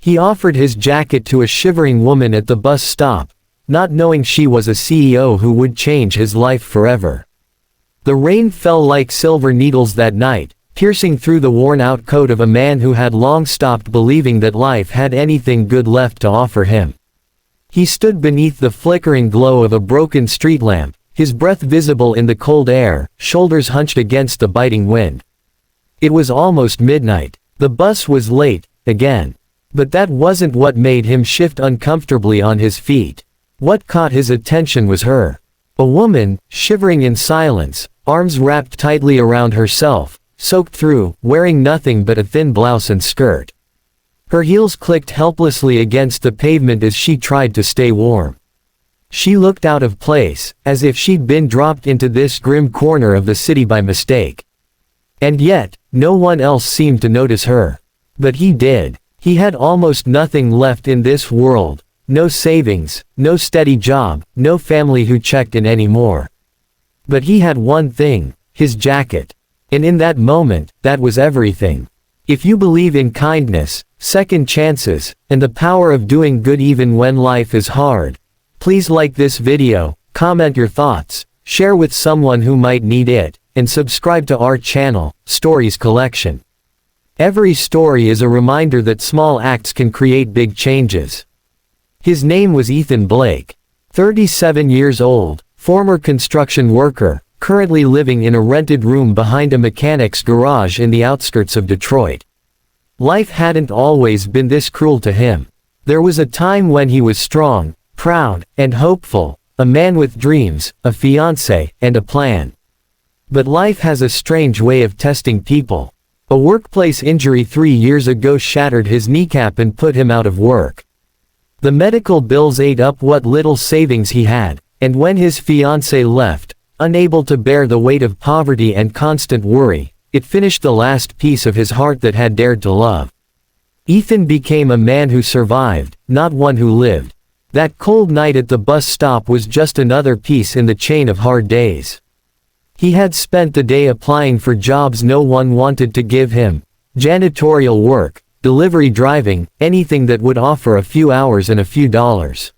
He offered his jacket to a shivering woman at the bus stop, not knowing she was a CEO who would change his life forever. The rain fell like silver needles that night, piercing through the worn-out coat of a man who had long stopped believing that life had anything good left to offer him. He stood beneath the flickering glow of a broken street lamp, his breath visible in the cold air, shoulders hunched against the biting wind. It was almost midnight. The bus was late, again. But that wasn't what made him shift uncomfortably on his feet. What caught his attention was her. A woman, shivering in silence, arms wrapped tightly around herself, soaked through, wearing nothing but a thin blouse and skirt. Her heels clicked helplessly against the pavement as she tried to stay warm. She looked out of place, as if she'd been dropped into this grim corner of the city by mistake. And yet, no one else seemed to notice her. But he did. He had almost nothing left in this world. No savings, no steady job, no family who checked in anymore. But he had one thing, his jacket. And in that moment, that was everything. If you believe in kindness, second chances, and the power of doing good even when life is hard, please like this video, comment your thoughts, share with someone who might need it, and subscribe to our channel, Stories Collection. Every story is a reminder that small acts can create big changes. His name was Ethan Blake. 37 years old, former construction worker, currently living in a rented room behind a mechanic's garage in the outskirts of Detroit. Life hadn't always been this cruel to him. There was a time when he was strong, proud, and hopeful, a man with dreams, a fiancé, and a plan. But life has a strange way of testing people. A workplace injury 3 years ago shattered his kneecap and put him out of work. The medical bills ate up what little savings he had, and when his fiancée left, unable to bear the weight of poverty and constant worry, it finished the last piece of his heart that had dared to love. Ethan became a man who survived, not one who lived. That cold night at the bus stop was just another piece in the chain of hard days. He had spent the day applying for jobs no one wanted to give him, janitorial work, delivery driving, anything that would offer a few hours and a few dollars.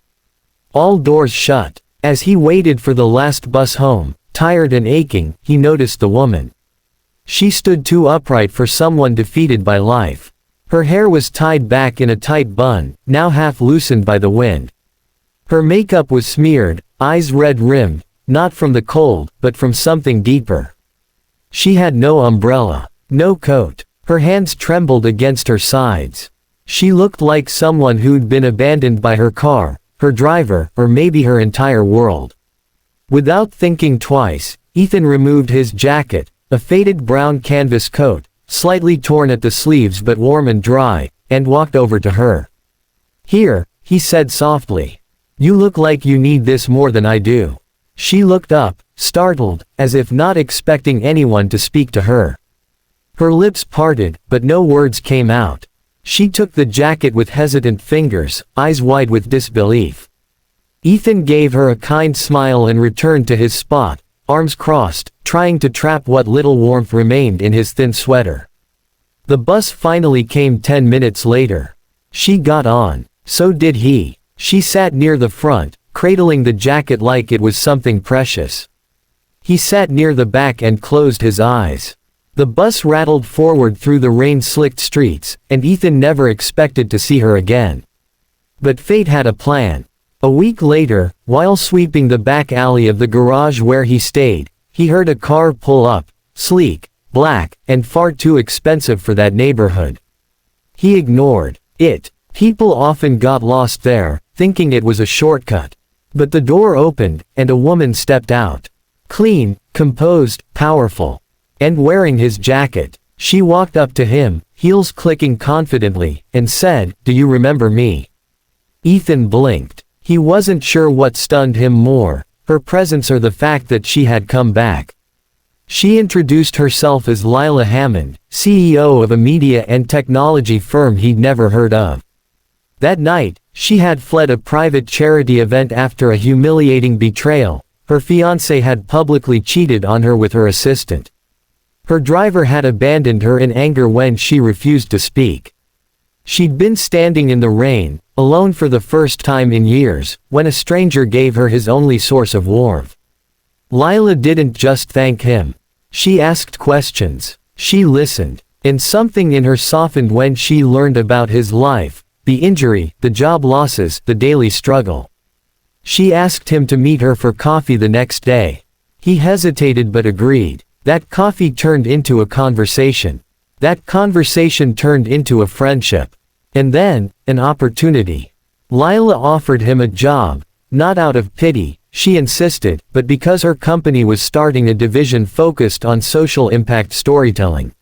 All doors shut. As he waited for the last bus home, tired and aching, he noticed the woman. She stood too upright for someone defeated by life. Her hair was tied back in a tight bun, now half loosened by the wind. Her makeup was smeared, eyes red-rimmed, not from the cold, but from something deeper. She had no umbrella, no coat. Her hands trembled against her sides. She looked like someone who'd been abandoned by her car, her driver, or maybe her entire world. Without thinking twice, Ethan removed his jacket, a faded brown canvas coat, slightly torn at the sleeves but warm and dry, and walked over to her. "Here," he said softly. "You look like you need this more than I do." She looked up, startled, as if not expecting anyone to speak to her. Her lips parted, but no words came out. She took the jacket with hesitant fingers, eyes wide with disbelief. Ethan gave her a kind smile and returned to his spot, arms crossed, trying to trap what little warmth remained in his thin sweater. The bus finally came 10 minutes later. She got on. So did he. She sat near the front, cradling the jacket like it was something precious. He sat near the back and closed his eyes. The bus rattled forward through the rain-slicked streets, and Ethan never expected to see her again. But fate had a plan. A week later, while sweeping the back alley of the garage where he stayed, he heard a car pull up, sleek, black, and far too expensive for that neighborhood. He ignored it. People often got lost there, thinking it was a shortcut. But the door opened, and a woman stepped out. Clean, composed, powerful. And wearing his jacket. She walked up to him, heels clicking confidently, and said, "Do you remember me?" Ethan blinked. He wasn't sure what stunned him more, her presence or the fact that she had come back. She introduced herself as Lila Hammond, CEO of a media and technology firm he'd never heard of. That night, she had fled a private charity event after a humiliating betrayal. Her fiancé had publicly cheated on her with her assistant. Her driver had abandoned her in anger when she refused to speak. She'd been standing in the rain, alone for the first time in years, when a stranger gave her his only source of warmth. Lila didn't just thank him. She asked questions. She listened. And something in her softened when she learned about his life, the injury, the job losses, the daily struggle. She asked him to meet her for coffee the next day. He hesitated but agreed. That coffee turned into a conversation. That conversation turned into a friendship. And then, an opportunity. Lila offered him a job, not out of pity, she insisted, but because her company was starting a division focused on social impact storytelling.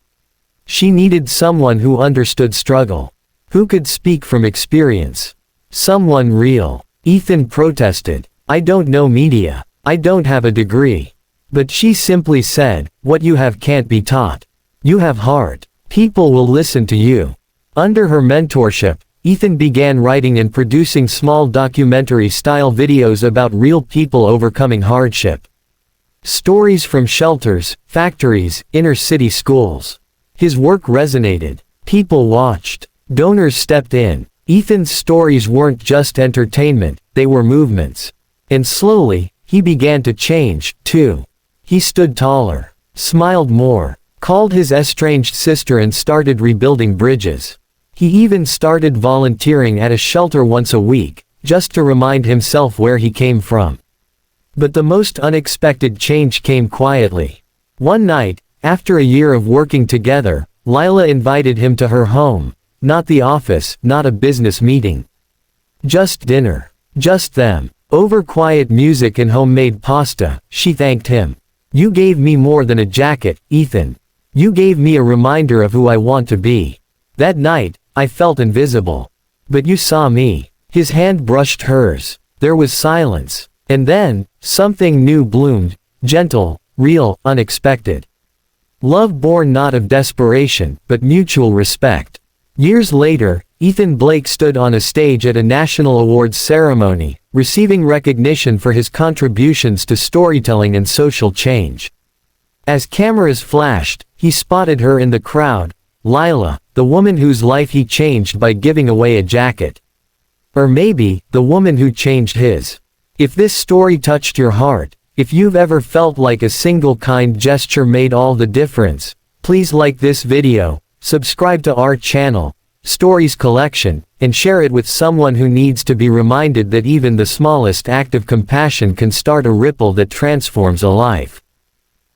She needed someone who understood struggle. Who could speak from experience. Someone real. Ethan protested. I don't know media. I don't have a degree. But she simply said, what you have can't be taught. You have heart. People will listen to you. Under her mentorship, Ethan began writing and producing small documentary-style videos about real people overcoming hardship. Stories from shelters, factories, inner-city schools. His work resonated. People watched. Donors stepped in. Ethan's stories weren't just entertainment, they were movements. And slowly, he began to change, too. He stood taller, smiled more, called his estranged sister and started rebuilding bridges. He even started volunteering at a shelter once a week, just to remind himself where he came from. But the most unexpected change came quietly. One night, after a year of working together, Lila invited him to her home. Not the office, not a business meeting. Just dinner. Just them. Over quiet music and homemade pasta, she thanked him. You gave me more than a jacket, Ethan. You gave me a reminder of who I want to be. That night, I felt invisible. But you saw me. His hand brushed hers. There was silence. And then, something new bloomed. Gentle, real, unexpected. Love born not of desperation, but mutual respect. Years later, Ethan Blake stood on a stage at a national awards ceremony, receiving recognition for his contributions to storytelling and social change. As cameras flashed, he spotted her in the crowd, Lila, the woman whose life he changed by giving away a jacket. Or maybe, the woman who changed his. If this story touched your heart, if you've ever felt like a single kind gesture made all the difference, please like this video, subscribe to our channel, Stories Collection, and share it with someone who needs to be reminded that even the smallest act of compassion can start a ripple that transforms a life.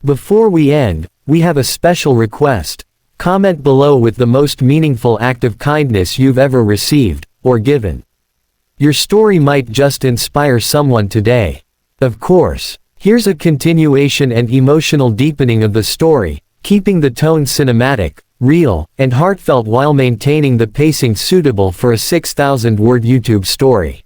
Before we end, we have a special request. Comment below with the most meaningful act of kindness you've ever received, or given. Your story might just inspire someone today. Of course, here's a continuation and emotional deepening of the story, keeping the tone cinematic, real, and heartfelt while maintaining the pacing suitable for a 6,000-word YouTube story.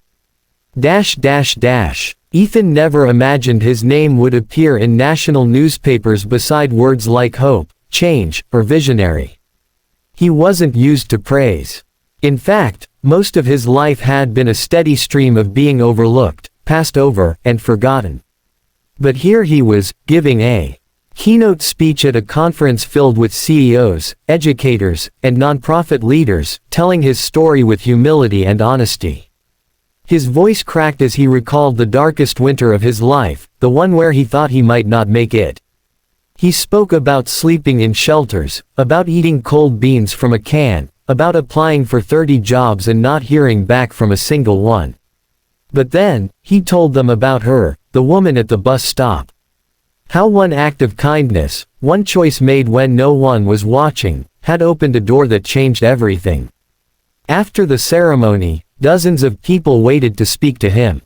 Ethan never imagined his name would appear in national newspapers beside words like hope, change, or visionary. He wasn't used to praise. In fact, most of his life had been a steady stream of being overlooked, passed over, and forgotten. But here he was, giving a keynote speech at a conference filled with CEOs, educators, and nonprofit leaders, telling his story with humility and honesty. His voice cracked as he recalled the darkest winter of his life, the one where he thought he might not make it. He spoke about sleeping in shelters, about eating cold beans from a can, about applying for 30 jobs and not hearing back from a single one. But then, he told them about her, the woman at the bus stop. How one act of kindness, one choice made when no one was watching, had opened a door that changed everything. After the ceremony, dozens of people waited to speak to him.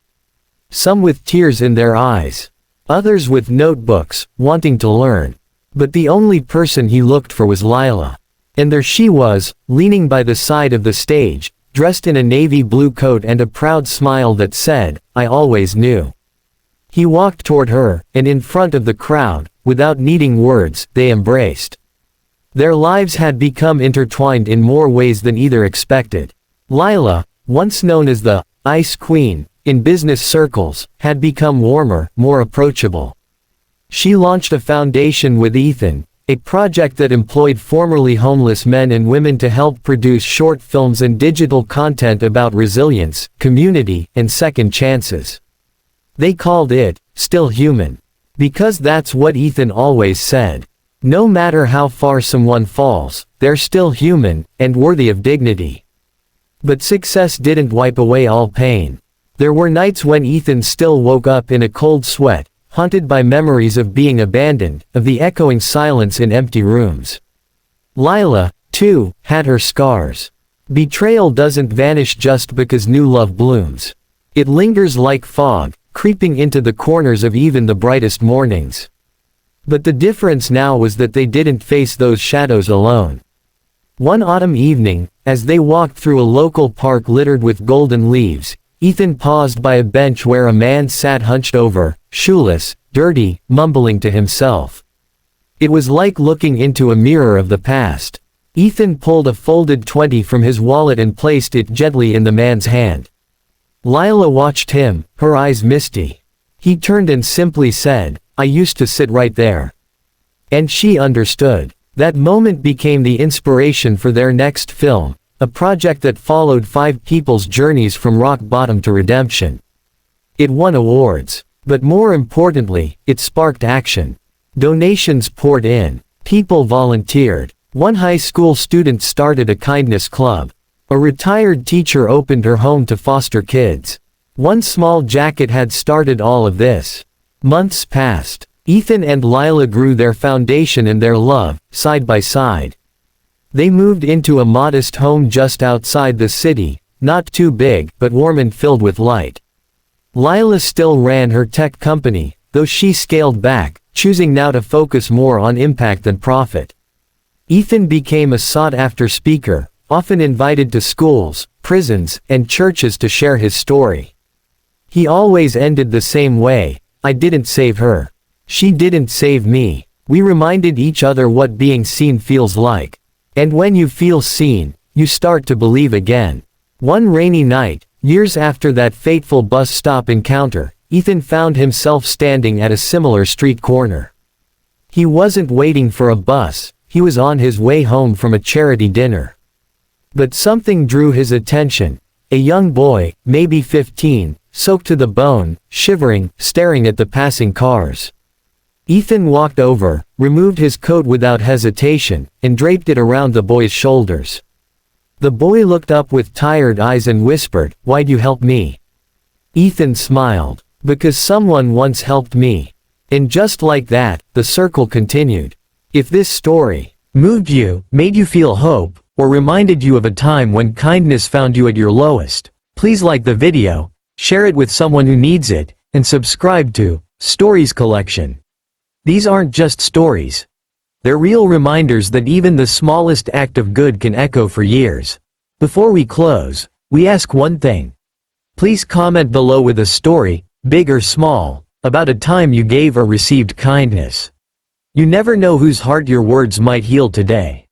Some with tears in their eyes. Others with notebooks, wanting to learn. But the only person he looked for was Lila. And there she was, leaning by the side of the stage, dressed in a navy blue coat and a proud smile that said, "I always knew." He walked toward her, and in front of the crowd, without needing words, they embraced. Their lives had become intertwined in more ways than either expected. Lila, once known as the Ice Queen in business circles, had become warmer, more approachable. She launched a foundation with Ethan, a project that employed formerly homeless men and women to help produce short films and digital content about resilience, community, and second chances. They called it, Still Human. Because that's what Ethan always said. No matter how far someone falls, they're still human, and worthy of dignity. But success didn't wipe away all pain. There were nights when Ethan still woke up in a cold sweat, haunted by memories of being abandoned, of the echoing silence in empty rooms. Lila, too, had her scars. Betrayal doesn't vanish just because new love blooms. It lingers like fog, creeping into the corners of even the brightest mornings. But the difference now was that they didn't face those shadows alone. One autumn evening, as they walked through a local park littered with golden leaves, Ethan paused by a bench where a man sat hunched over, shoeless, dirty, mumbling to himself. It was like looking into a mirror of the past. Ethan pulled a folded 20 from his wallet and placed it gently in the man's hand. Lila watched him, her eyes misty. He turned and simply said, "I used to sit right there." And she understood. That moment became the inspiration for their next film, a project that followed 5 people's journeys from rock bottom to redemption. It won awards. But more importantly, it sparked action. Donations poured in. People volunteered. One high school student started a kindness club. A retired teacher opened her home to foster kids. One small jacket had started all of this. Months passed. Ethan and Lila grew their foundation and their love, side by side. They moved into a modest home just outside the city, not too big, but warm and filled with light. Lila still ran her tech company, though she scaled back, choosing now to focus more on impact than profit. Ethan became a sought-after speaker, often invited to schools, prisons, and churches to share his story. He always ended the same way: "I didn't save her. She didn't save me." We reminded each other what being seen feels like. And when you feel seen, you start to believe again. One rainy night, years after that fateful bus stop encounter, Ethan found himself standing at a similar street corner. He wasn't waiting for a bus, he was on his way home from a charity dinner. But something drew his attention. A young boy, maybe 15, soaked to the bone, shivering, staring at the passing cars. Ethan walked over, removed his coat without hesitation, and draped it around the boy's shoulders. The boy looked up with tired eyes and whispered, "Why'd you help me?" Ethan smiled. "Because someone once helped me." And just like that, the circle continued. If this story moved you, made you feel hope, or reminded you of a time when kindness found you at your lowest, please like the video, share it with someone who needs it, and subscribe to Stories Collection. These aren't just stories. They're real reminders that even the smallest act of good can echo for years. Before we close, we ask one thing. Please comment below with a story, big or small, about a time you gave or received kindness. You never know whose heart your words might heal today.